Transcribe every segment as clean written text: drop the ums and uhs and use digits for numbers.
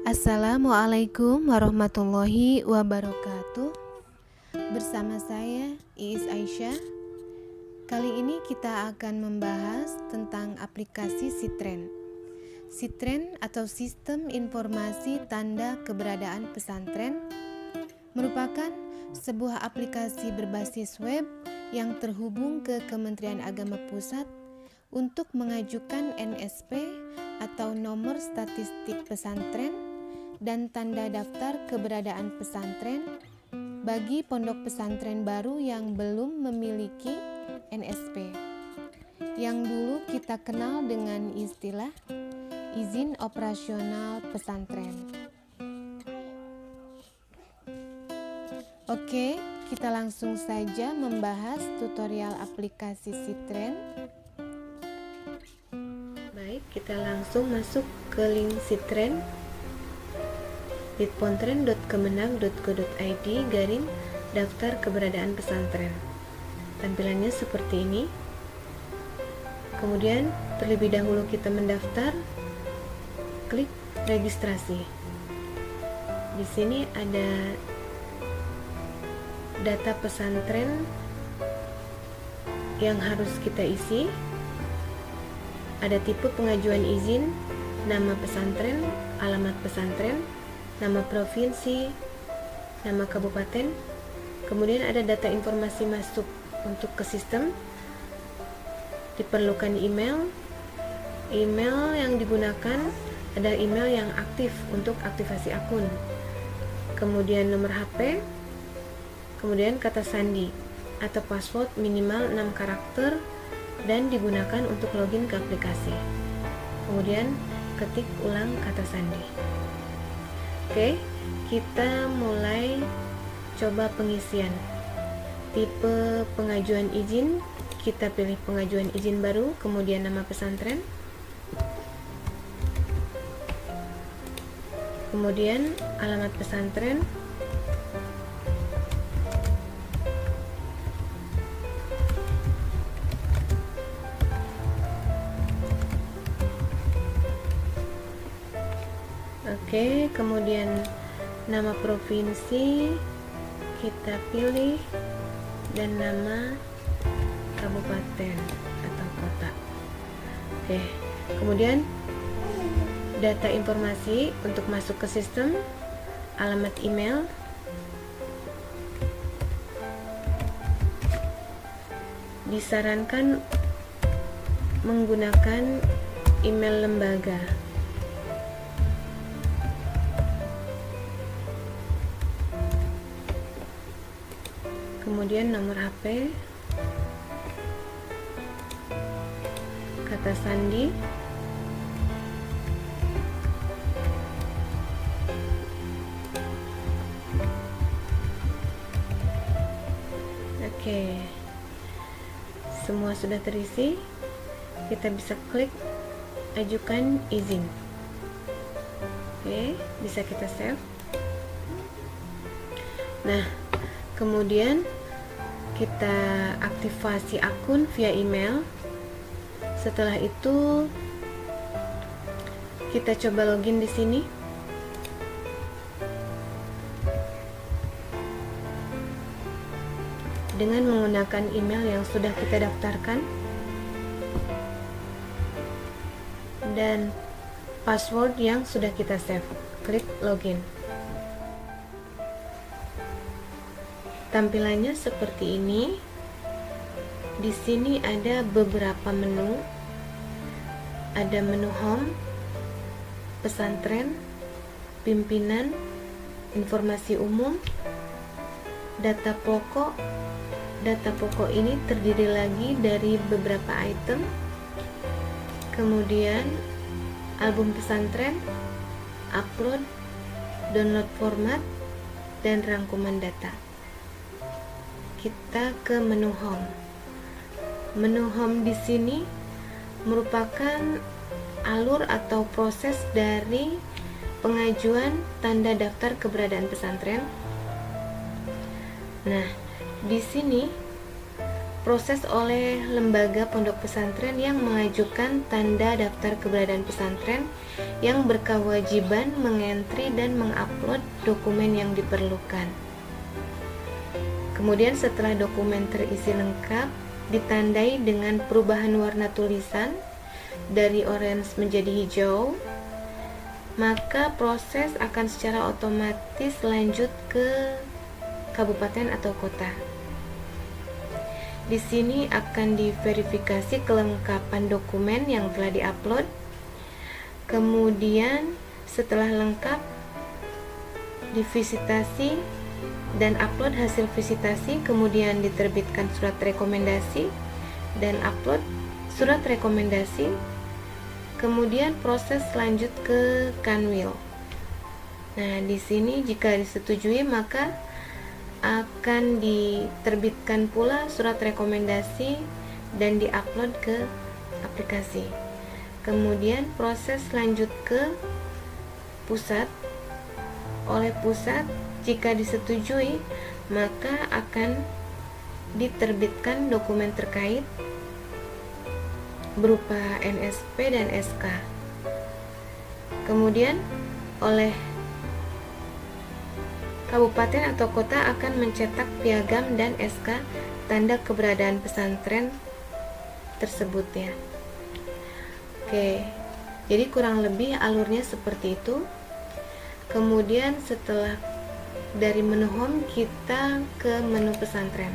Assalamualaikum warahmatullahi wabarakatuh. Bersama saya Iis Aisyah. Kali ini kita akan membahas tentang aplikasi Sitren. Sitren atau Sistem Informasi Tanda Keberadaan Pesantren merupakan sebuah aplikasi berbasis web yang terhubung ke Kementerian Agama Pusat untuk mengajukan NSP atau nomor statistik pesantren dan tanda daftar keberadaan pesantren bagi pondok pesantren baru yang belum memiliki NSP, yang dulu kita kenal dengan istilah izin operasional pesantren. Oke, kita langsung saja membahas tutorial aplikasi Sitren. Baik, kita langsung masuk ke link Sitren ditpontren.kemenag.go.id/daftar keberadaan pesantren. Tampilannya seperti ini. Kemudian terlebih dahulu kita mendaftar, klik registrasi. Di sini ada data pesantren yang harus kita isi. Ada tipe pengajuan izin, nama pesantren, alamat pesantren, nama provinsi, nama kabupaten. Kemudian ada data informasi masuk untuk ke sistem. Diperlukan email yang digunakan adalah email yang aktif untuk aktivasi akun. Kemudian nomor HP, kemudian kata sandi atau password minimal 6 karakter dan digunakan untuk login ke aplikasi. Kemudian ketik ulang kata sandi. Oke, kita mulai coba pengisian. Tipe pengajuan izin, kita pilih pengajuan izin baru, kemudian nama pesantren, kemudian alamat pesantren, oke, kemudian nama provinsi kita pilih dan nama kabupaten atau kota. Oke, kemudian data informasi untuk masuk ke sistem, alamat email, disarankan menggunakan email lembaga. Kemudian nomor HP, kata sandi, oke, semua sudah terisi. Kita bisa klik ajukan izin. Oke, bisa kita save. Nah, kemudian kita aktivasi akun via email. Setelah itu kita coba login di sini. Dengan menggunakan email yang sudah kita daftarkan dan password yang sudah kita save. Klik login. Tampilannya seperti ini. Di sini ada beberapa menu. Ada menu home, pesantren, pimpinan, informasi umum, data pokok. Data pokok ini terdiri lagi dari beberapa item. Kemudian album pesantren, upload, download format, dan rangkuman data. Kita ke menu home. Menu home di sini merupakan alur atau proses dari pengajuan tanda daftar keberadaan pesantren. Nah, di sini proses oleh lembaga pondok pesantren yang mengajukan tanda daftar keberadaan pesantren yang berkewajiban mengentri dan mengupload dokumen yang diperlukan. Kemudian setelah dokumen terisi lengkap, ditandai dengan perubahan warna tulisan dari orange menjadi hijau, maka proses akan secara otomatis lanjut ke kabupaten atau kota. Di sini akan diverifikasi kelengkapan dokumen yang telah diupload. Kemudian setelah lengkap, divisitasi dan upload hasil visitasi, kemudian diterbitkan surat rekomendasi dan upload surat rekomendasi. Kemudian proses lanjut ke Kanwil. Nah, di sini jika disetujui maka akan diterbitkan pula surat rekomendasi dan diupload ke aplikasi. Kemudian proses lanjut ke pusat. Oleh pusat, jika disetujui maka akan diterbitkan dokumen terkait berupa NSP dan SK. Kemudian oleh kabupaten atau kota akan mencetak piagam dan SK tanda keberadaan pesantren tersebut ya. Oke, jadi kurang lebih alurnya seperti itu. Kemudian setelah dari menu home kita ke menu pesantren.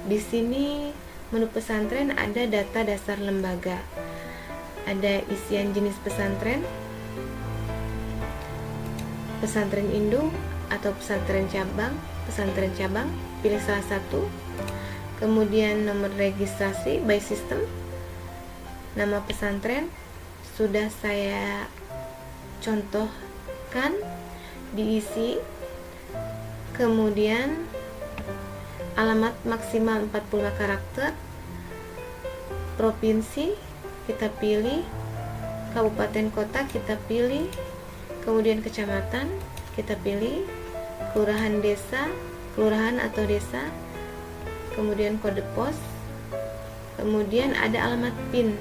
Di sini menu pesantren ada data dasar lembaga, ada isian jenis pesantren, pesantren induk atau pesantren cabang, pilih salah satu. Kemudian nomor registrasi by system, nama pesantren sudah saya contohkan diisi. Kemudian alamat maksimal 45 karakter, provinsi kita pilih, kabupaten kota kita pilih, kemudian kecamatan kita pilih, kelurahan atau desa, kemudian kode pos, kemudian ada alamat PIN.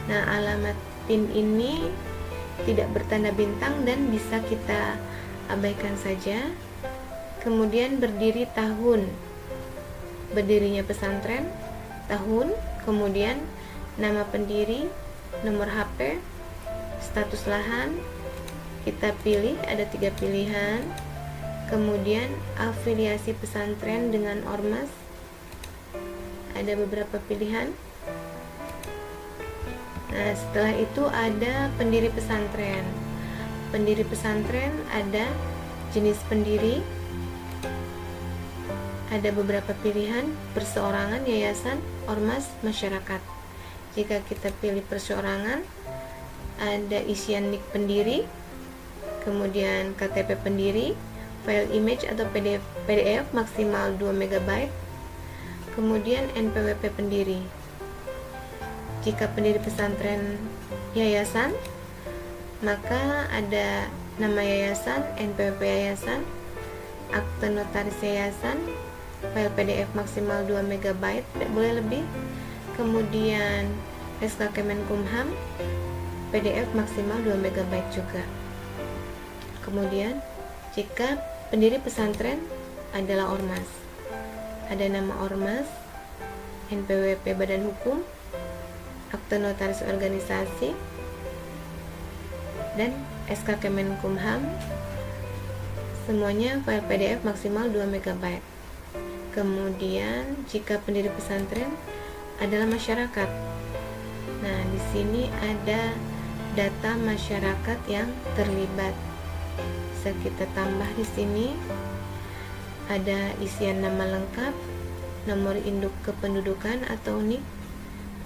Nah, alamat PIN ini tidak bertanda bintang dan bisa kita abaikan saja. Kemudian berdiri tahun, berdirinya pesantren, tahun, kemudian nama pendiri, nomor HP, status lahan, kita pilih, ada 3 pilihan. Kemudian afiliasi pesantren dengan ormas, ada beberapa pilihan. Nah, setelah itu ada pendiri pesantren. Pendiri pesantren ada jenis pendiri, ada beberapa pilihan, perseorangan, yayasan, ormas, masyarakat. Jika kita pilih perseorangan, ada isian nik pendiri, kemudian KTP pendiri, file image atau PDF maksimal 2 MB, kemudian NPWP pendiri. Jika pendiri pesantren yayasan, maka ada nama yayasan, NPWP yayasan, akte notaris yayasan, file PDF maksimal 2 MB, tidak boleh lebih. Kemudian SK Kemenkumham, PDF maksimal 2 MB juga. Kemudian jika pendiri pesantren adalah ormas, ada nama ormas, NPWP badan hukum, akte notaris organisasi, dan SK Kemenkumham, semuanya file PDF maksimal 2 MB. Kemudian jika pendiri pesantren adalah masyarakat, nah di sini ada data masyarakat yang terlibat. Bisa kita tambah di sini, ada isian nama lengkap, nomor induk kependudukan atau NIK,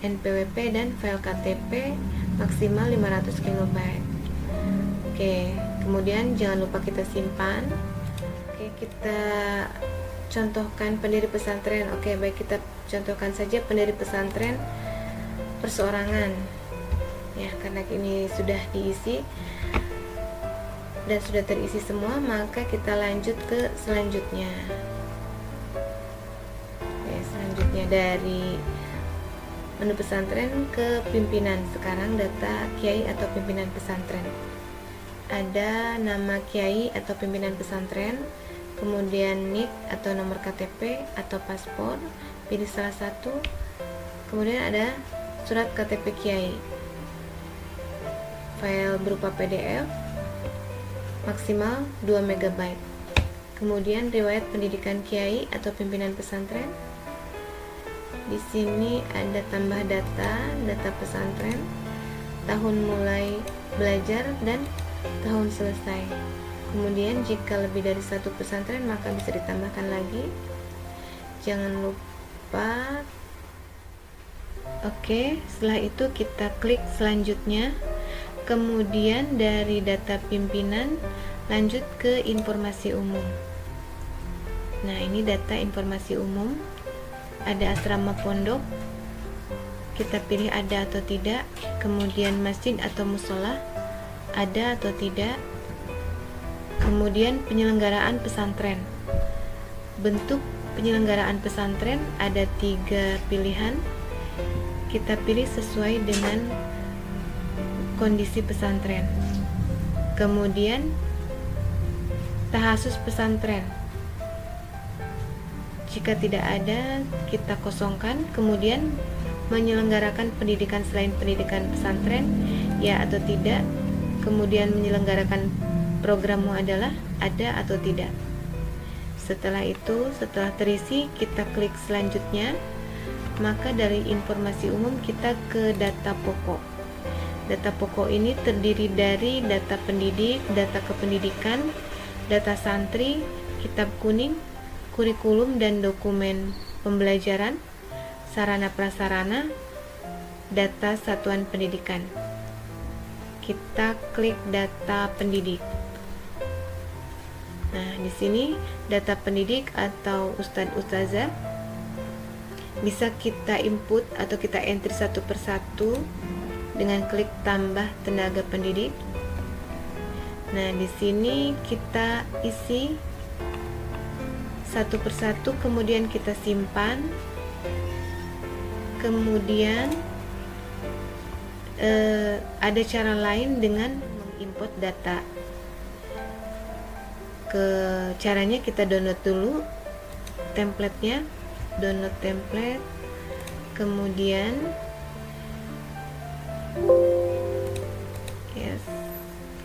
NPWP, dan file KTP maksimal 500 KB. Oke, kemudian jangan lupa kita simpan. Oke, kita contohkan pendiri pesantren. Oke, baik, kita contohkan saja pendiri pesantren perseorangan ya, karena ini sudah diisi dan sudah terisi semua, maka kita lanjut ke selanjutnya. dari menu pesantren ke pimpinan. Sekarang data kiai atau pimpinan pesantren. Ada nama kiai atau pimpinan pesantren, kemudian NIK atau nomor KTP atau paspor, pilih salah satu. Kemudian ada surat KTP kiai, file berupa PDF, maksimal 2 MB. Kemudian riwayat pendidikan kiai atau pimpinan pesantren. Di sini ada tambah data pesantren, tahun mulai belajar dan tahun selesai. Kemudian jika lebih dari satu pesantren maka bisa ditambahkan lagi. Jangan lupa. Oke, setelah itu kita klik selanjutnya. Kemudian dari data pimpinan lanjut ke informasi umum. Nah, ini data informasi umum. Ada asrama pondok, kita pilih ada atau tidak. Kemudian masjid atau musola, ada atau tidak. Kemudian penyelenggaraan pesantren, bentuk penyelenggaraan pesantren ada 3 pilihan. Kita pilih sesuai dengan kondisi pesantren. Kemudian tahasus pesantren, jika tidak ada kita kosongkan. Kemudian menyelenggarakan pendidikan selain pendidikan pesantren, ya atau tidak. Kemudian menyelenggarakan programmu adalah ada atau tidak. Setelah itu, setelah terisi, kita klik selanjutnya. Maka dari informasi umum kita ke data pokok. Data pokok ini terdiri dari data pendidik, data kependidikan, data santri, kitab kuning, kurikulum dan dokumen pembelajaran, sarana prasarana, data satuan pendidikan. Kita klik data pendidik. Nah, di sini data pendidik atau ustadz ustazah bisa kita input atau kita entry satu persatu dengan klik tambah tenaga pendidik. Nah, di sini kita isi satu persatu, kemudian kita simpan. Kemudian ada cara lain dengan mengimport data. Caranya kita download dulu templatenya, download template, kemudian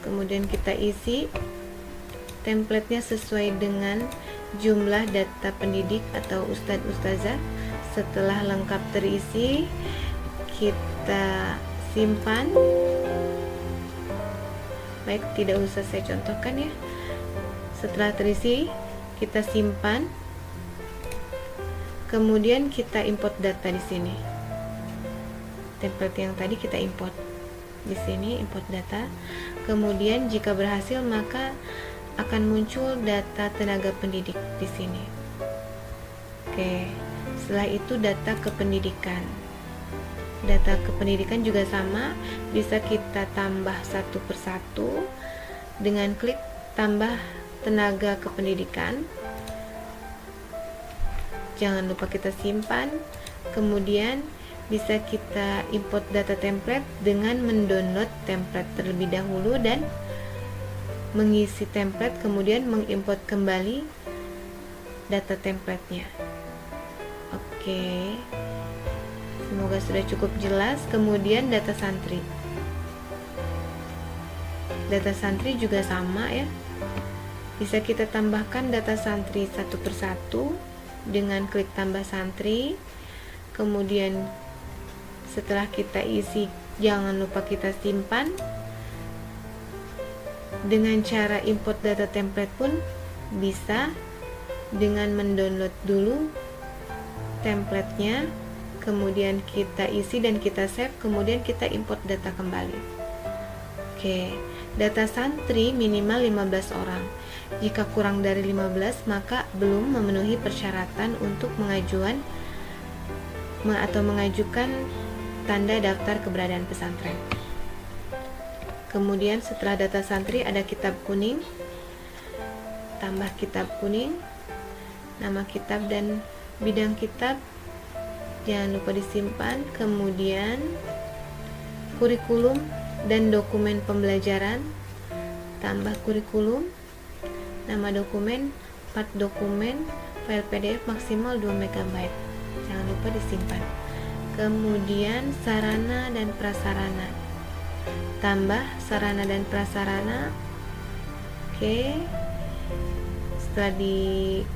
kemudian kita isi templatenya sesuai dengan jumlah data pendidik atau ustadz ustazah. Setelah lengkap terisi, kita simpan. Baik, tidak usah saya contohkan ya. Setelah terisi, kita simpan. Kemudian kita import data di sini. Template yang tadi kita import. Di sini import data. Kemudian jika berhasil maka akan muncul data tenaga pendidik di sini. Oke. Setelah itu data kependidikan. Data kependidikan juga sama, bisa kita tambah satu persatu dengan klik tambah tenaga kependidikan. Jangan lupa kita simpan. Kemudian bisa kita import data template dengan mendownload template terlebih dahulu dan mengisi template, kemudian mengimport kembali data templatenya. Oke, semoga sudah cukup jelas. Kemudian data santri. Data santri juga sama ya. Bisa kita tambahkan data santri satu persatu dengan klik tambah santri. Kemudian setelah kita isi, jangan lupa kita simpan. Dengan cara import data template pun bisa, dengan mendownload dulu templatenya, kemudian kita isi dan kita save, kemudian kita import data kembali. Oke, data santri minimal 15 orang. Jika kurang dari 15 maka belum memenuhi persyaratan untuk mengajukan tanda daftar keberadaan pesantren. Kemudian setelah data santri ada kitab kuning, tambah kitab kuning, nama kitab dan bidang kitab, jangan lupa disimpan. Kemudian kurikulum dan dokumen pembelajaran, tambah kurikulum, nama dokumen, part dokumen, file PDF maksimal 2 MB, jangan lupa disimpan. Kemudian sarana dan prasarana, tambah sarana dan prasarana. Oke, setelah di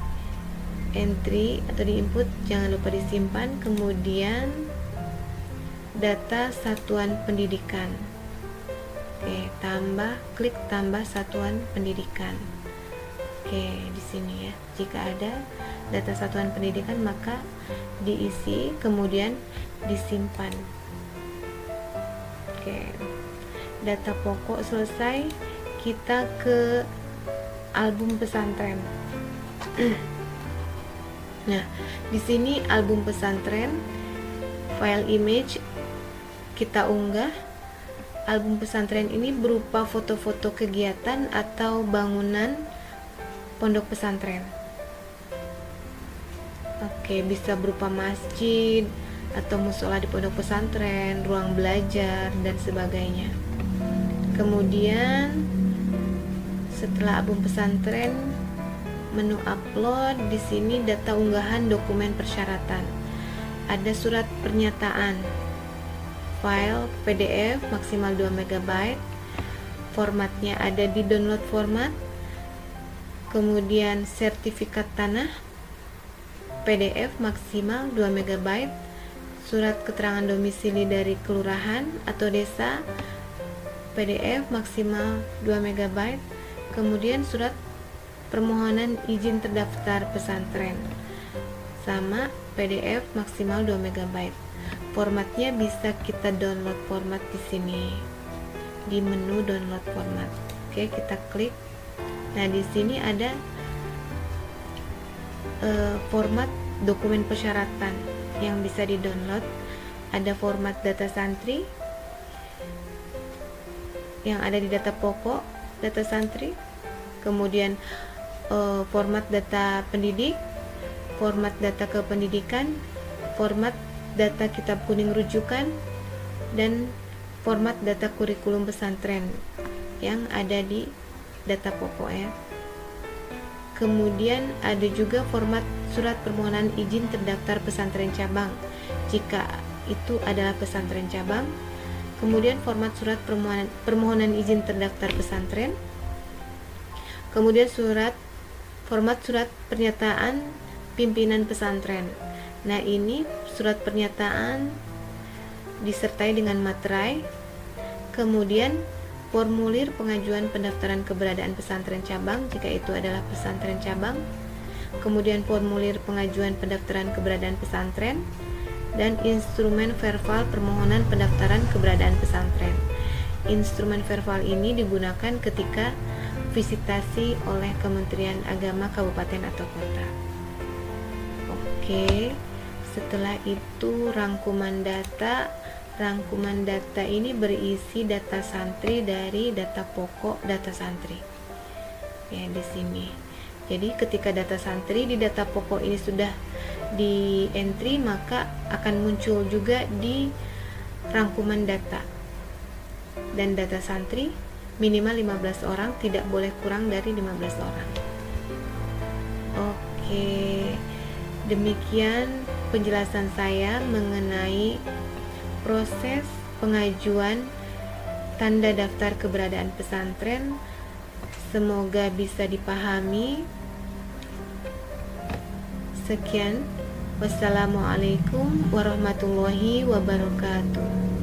entry atau di input jangan lupa disimpan. Kemudian data satuan pendidikan. Oke, klik tambah satuan pendidikan. Oke, di sini ya. Jika ada data satuan pendidikan maka diisi kemudian disimpan. Oke. Data pokok selesai, kita ke album pesantren. Nah, di sini album pesantren, file image kita unggah. Album pesantren ini berupa foto-foto kegiatan atau bangunan pondok pesantren. Oke, bisa berupa masjid atau musola di pondok pesantren, ruang belajar dan sebagainya. Kemudian setelah album pesantren, menu upload, di sini data unggahan dokumen persyaratan. Ada surat pernyataan, file PDF maksimal 2 MB, formatnya ada di download format. Kemudian sertifikat tanah PDF maksimal 2 MB, surat keterangan domisili dari kelurahan atau desa PDF maksimal 2 MB, kemudian surat permohonan izin terdaftar pesantren sama PDF maksimal 2 MB. Formatnya bisa kita download format di sini di menu download format. Oke, kita klik. Nah, di sini ada format dokumen persyaratan yang bisa di-download. Ada format data santri yang ada di data pokok data santri, kemudian format data pendidik, format data kependidikan, format data kitab kuning rujukan, dan format data kurikulum pesantren yang ada di data pokok ya. Kemudian ada juga format surat permohonan izin terdaftar pesantren cabang jika itu adalah pesantren cabang. Kemudian format surat permohonan izin terdaftar pesantren. Kemudian format surat pernyataan pimpinan pesantren. Nah, ini surat pernyataan disertai dengan materai. Kemudian formulir pengajuan pendaftaran keberadaan pesantren cabang jika itu adalah pesantren cabang. Kemudian formulir pengajuan pendaftaran keberadaan pesantren dan instrumen verbal permohonan pendaftaran keberadaan pesantren. Instrumen verbal ini digunakan ketika visitasi oleh Kementerian Agama kabupaten atau kota. Oke, setelah itu rangkuman data. Rangkuman data ini berisi data santri dari data pokok data santri. Ya, di sini. Jadi ketika data santri di data pokok ini sudah di entry, maka akan muncul juga di rangkuman data. Dan data santri minimal 15 orang, tidak boleh kurang dari 15 orang. Oke, demikian penjelasan saya mengenai proses pengajuan tanda daftar keberadaan pesantren. Semoga bisa dipahami. Sekian, wassalamualaikum warahmatullahi wabarakatuh.